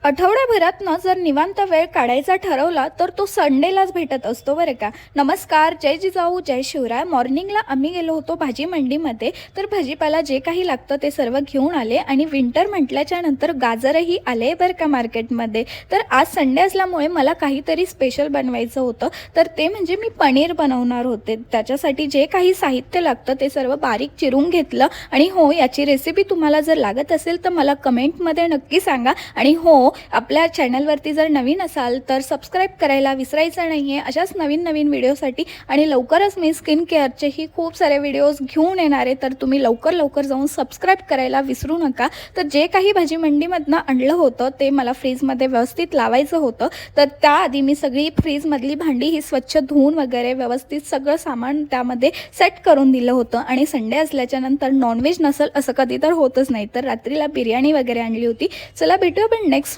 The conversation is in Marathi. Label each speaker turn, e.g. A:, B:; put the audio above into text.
A: आठवड्याभरातनं जर निवांत वेळ काढायचा ठरवला तर तो संडेलाच भेटत असतो बरं का. नमस्कार, जय जिजाऊ, जय शिवराय. मॉर्निंगला आम्ही गेलो होतो भाजी मंडीमध्ये. तर भाजीपाला जे काही लागतं ते सर्व घेऊन आले आणि विंटर म्हटल्याच्या नंतर गाजरही आले बरं का मार्केटमध्ये. तर आज संडे असल्यामुळे मला काहीतरी स्पेशल बनवायचं होतं. तर ते म्हणजे मी पनीर बनवणार होते. त्याच्यासाठी जे काही साहित्य लागतं ते सर्व बारीक चिरून घेतलं. आणि हो, याची रेसिपी तुम्हाला जर लागत असेल तर मला कमेंटमध्ये नक्की सांगा. आणि हो, आपल्या चॅनलवरती जर नवीन असाल तर सबस्क्राईब करायला विसरायचं नाही आहे अशाच नवीन नवीन व्हिडिओसाठी. आणि लवकरच मी स्किन केअरचेही खूप सारे व्हिडिओज घेऊन येणार आहे, तर तुम्ही लवकर जाऊन सबस्क्राईब करायला विसरू नका. तर जे काही भाजी मंडीमधनं आणलं होतं ते मला फ्रीजमध्ये व्यवस्थित लावायचं होतं. तर त्याआधी मी सगळी फ्रीजमधली भांडी ही स्वच्छ धुवून वगैरे व्यवस्थित सगळं सामान त्यामध्ये सेट करून दिलं होतं. आणि संडे असल्याच्या नंतर नॉनव्हेज नसेल असं कधी तर होतच नाही. तर रात्रीला बिर्याणी वगैरे आणली होती. चला भेटूया पण नेक्स्ट